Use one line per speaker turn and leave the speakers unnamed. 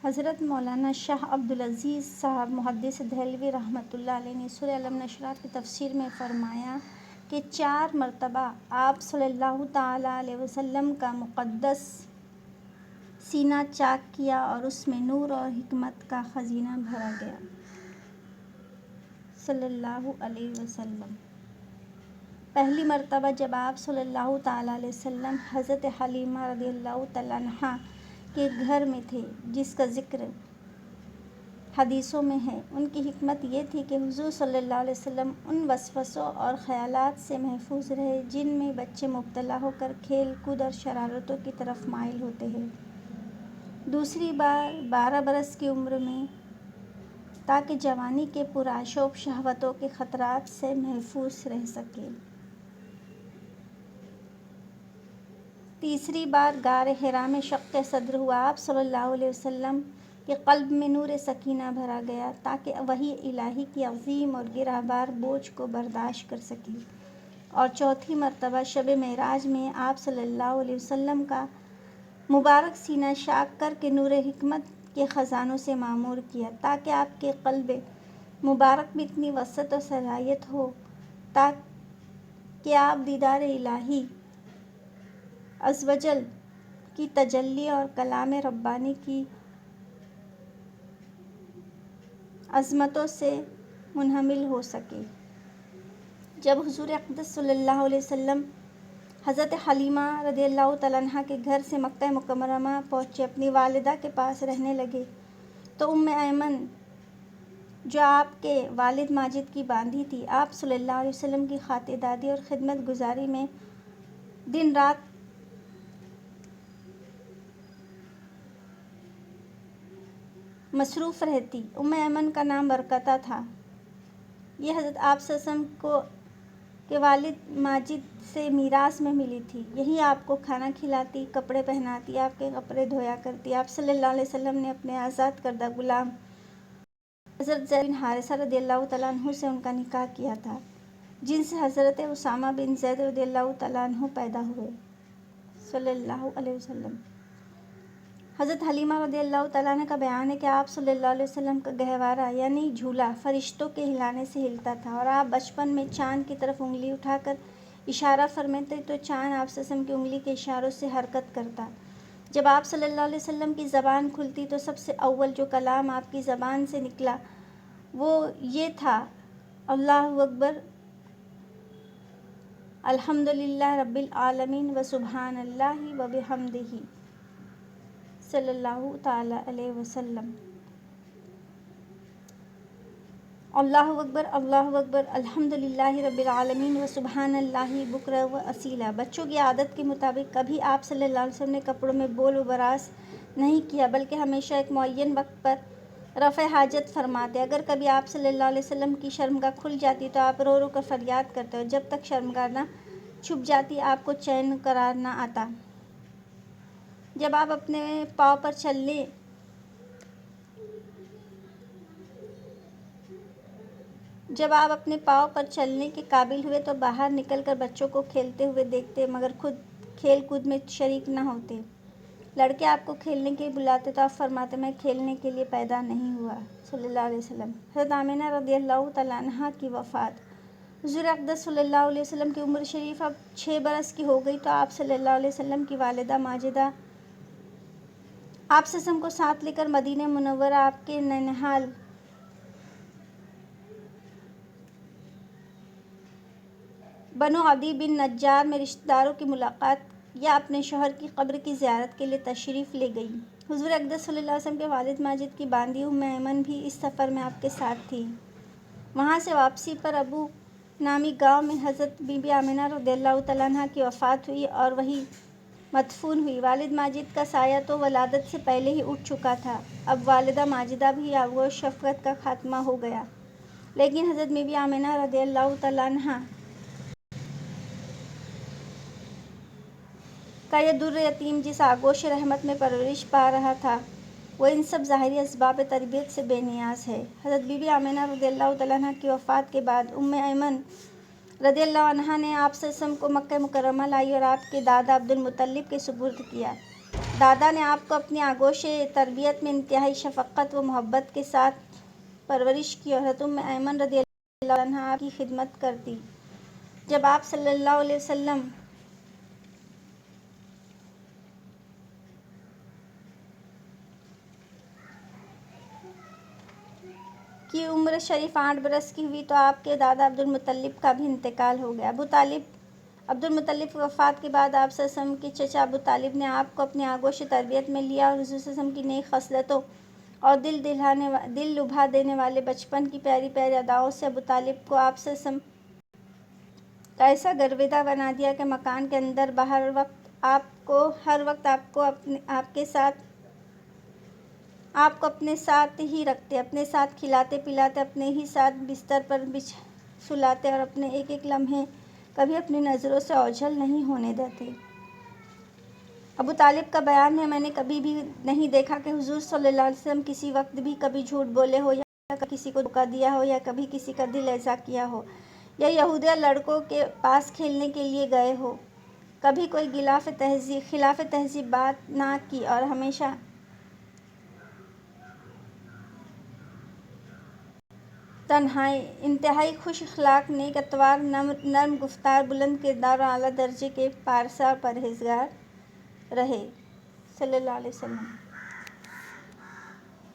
حضرت مولانا شاہ عبدالعزیز صاحب محدث دہلوی رحمۃ اللہ علیہ نے سورہ علم نشرح کی تفسیر میں فرمایا کہ 4 مرتبہ آپ صلی اللہ تعالیٰ علیہ وسلم کا مقدس سینہ چاک کیا اور اس میں نور اور حکمت کا خزینہ بھرا گیا صلی اللہ علیہ وسلم۔ پہلی مرتبہ جب آپ صلی اللہ تعالیٰ علیہ وسلم حضرت حلیمہ رضی اللہ تعالیٰ عنہا کے گھر میں تھے، جس کا ذکر حدیثوں میں ہے، ان کی حکمت یہ تھی کہ حضور صلی اللہ علیہ وسلم ان وسوسوں اور خیالات سے محفوظ رہے جن میں بچے مبتلا ہو کر کھیل کود اور شرارتوں کی طرف مائل ہوتے ہیں۔ دوسری بار 12 برس کی عمر میں تاکہ جوانی کے پرآشوب شہوتوں کے خطرات سے محفوظ رہ سکے۔ تیسری بار غار حرا میں شق صدر ہوا، آپ صلی اللہ علیہ وسلم کے قلب میں نور سکینہ بھرا گیا تاکہ وحی الہی کی عظیم اور گرہ بار بوجھ کو برداشت کر سکے۔ اور چوتھی مرتبہ شب معراج میں آپ صلی اللہ علیہ وسلم کا مبارک سینہ چاک کر کے نور حکمت کے خزانوں سے معمور کیا تاکہ آپ کے قلب مبارک میں اتنی وسعت اور صلاحیت ہو تاکہ آپ دیدار الہی عز و جل کی تجلی اور کلام ربانی کی عظمتوں سے منہمل ہو سکے۔ جب حضور اقدس صلی اللہ علیہ وسلم حضرت حلیمہ رضی اللہ تعالیٰ عنہا کے گھر سے مکہ مکرمہ پہنچے، اپنی والدہ کے پاس رہنے لگے تو ایمن جو آپ کے والد ماجد کی باندھی تھی، آپ صلی اللہ علیہ وسلم کی خاطرداری اور خدمت گزاری میں دن رات مصروف رہتی۔ ایمن کا نام برکتہ تھا۔ یہ حضرت آپ صلی اللہ علیہ وسلم کے والد ماجد سے میراث میں ملی تھی۔ یہی آپ کو کھانا کھلاتی، کپڑے پہناتی، آپ کے کپڑے دھویا کرتی۔ آپ صلی اللہ علیہ وسلم نے اپنے آزاد کردہ غلام حضرت زید بن حارثہ رضی اللہ تعالیٰ عنہ سے ان کا نکاح کیا تھا، جن سے حضرت اسامہ بن زید رضی اللہ تعالیٰ عنہ پیدا ہوئے صلی اللہ علیہ وسلم۔ حضرت حلیمہ رضی اللہ تعالیٰ عنہ کا بیان ہے کہ آپ صلی اللہ علیہ وسلم کا گہوارہ یعنی جھولا فرشتوں کے ہلانے سے ہلتا تھا، اور آپ بچپن میں چاند کی طرف انگلی اٹھا کر اشارہ فرماتے تو چاند آپ صلی اللہ علیہ وسلم کی انگلی کے اشاروں سے حرکت کرتا۔ جب آپ صلی اللہ علیہ وسلم کی زبان کھلتی تو سب سے اول جو کلام آپ کی زبان سے نکلا وہ یہ تھا، اللہ اکبر، الحمدللہ رب العالمین و سبحان اللہ و بحمدہ صلی اللہ تعالیٰ علیہ وسلم۔ اللہ اکبر، اللہ اکبر، الحمدللہ رب العالمین و سبحان اللہ بکرہ و اصیلا۔ بچوں کی عادت کے مطابق کبھی آپ صلی اللہ علیہ وسلم نے کپڑوں میں بول و براز نہیں کیا، بلکہ ہمیشہ ایک معین وقت پر رفع حاجت فرماتے۔ اگر کبھی آپ صلی اللہ علیہ وسلم کی شرمگاہ کھل جاتی تو آپ رو رو کر فریاد کرتے، اور جب تک شرمگاہ نہ چھپ جاتی آپ کو چین قرار نہ آتا۔ جب آپ اپنے پاؤں پر چلنے کے قابل ہوئے تو باہر نکل کر بچوں کو کھیلتے ہوئے دیکھتے، مگر خود کھیل کود میں شریک نہ ہوتے۔ لڑکے آپ کو کھیلنے کے لیے بلاتے تو آپ فرماتے، میں کھیلنے کے لیے پیدا نہیں ہوا صلی اللہ علیہ وسلم۔ حضرت آمنہ رضی اللہ تعالیٰ عنہا کی وفات۔ حضور اقدس صلی اللہ علیہ وسلم کی عمر شریف اب 6 برس کی ہو گئی تو آپ صلی اللہ علیہ وسلم کی والدہ ماجدہ آپ صلی اللہ علیہ وسلم کو ساتھ لے کر مدینہ منورہ آپ کے ننہال بنو عدی بن نجار میں رشتہ داروں کی ملاقات یا اپنے شوہر کی قبر کی زیارت کے لیے تشریف لے گئی۔ حضور اقدس صلی اللہ علیہ وسلم کے والد ماجد کی باندھی ایمن بھی اس سفر میں آپ کے ساتھ تھی۔ وہاں سے واپسی پر ابو نامی گاؤں میں حضرت بی بی آمنہ رضی اللہ تعالیٰ عنہا کی وفات ہوئی اور وہیں مدفون ہوئی۔ والد ماجد کا سایہ تو ولادت سے پہلے ہی اٹھ چکا تھا، اب والدہ ماجدہ بھی آغوش شفقت کا خاتمہ ہو گیا، لیکن حضرت بی بی آمنہ رضی اللہ تعالیٰ عنہا کا یہ در یتیم جس آغوش رحمت میں پرورش پا رہا تھا وہ ان سب ظاہری اسباب تربیت سے بے نیاز ہے۔ حضرت بی بی آمنہ رضی اللہ تعالیٰ عنہا کی وفات کے بعد ایمن رضی اللہ عنہا نے آپ صلی اللہ علیہ وسلم کو مکہ مکرمہ لائی اور آپ کے دادا عبد المطلب کے سپرد کیا۔ دادا نے آپ کو اپنی آغوش تربیت میں انتہائی شفقت و محبت کے ساتھ پرورش کی اور حضرت ایمن رضی اللہ عنہا آپ کی خدمت کرتی۔ جب آپ صلی اللہ علیہ وسلم کی عمر شریف 8 برس کی ہوئی تو آپ کے دادا عبدالمطلب کا بھی انتقال ہو گیا۔ عبدالمطلب کی وفات کے بعد آپ صلی اللہ علیہ وسلم کے چچا ابو طالب نے آپ کو اپنی آغوش تربیت میں لیا اور حضور صلی اللہ علیہ وسلم کی نیک خصلتوں اور دل لبھا دینے والے بچپن کی پیاری پیاری اداؤں سے ابو طالب کو آپ صلی اللہ علیہ وسلم کا ایسا گرویدہ بنا دیا کہ مکان کے اندر باہر ہر وقت آپ کو اپنے ساتھ ہی رکھتے، اپنے ساتھ کھلاتے پلاتے، اپنے ہی ساتھ بستر پر سلاتے اور اپنے ایک ایک لمحے کبھی اپنی نظروں سے اوجھل نہیں ہونے دیتے۔ ابو طالب کا بیان ہے، میں نے کبھی بھی نہیں دیکھا کہ حضور صلی اللہ علیہ وسلم کسی وقت بھی کبھی جھوٹ بولے ہو یا کسی کو دھوکہ دیا ہو یا کبھی کسی کا دل ایذا کیا ہو یا یہودیہ لڑکوں کے پاس کھیلنے کے لیے گئے ہو۔ کبھی کوئی خلاف تہذیب بات نہ کی اور ہمیشہ انتہائی خوش اخلاق، نیک اتوار، نرم گفتار، بلند کردار اور اعلیٰ درجے کے پارسا اور پرہیزگار رہے۔ صلی اللہ علیہ وسلم۔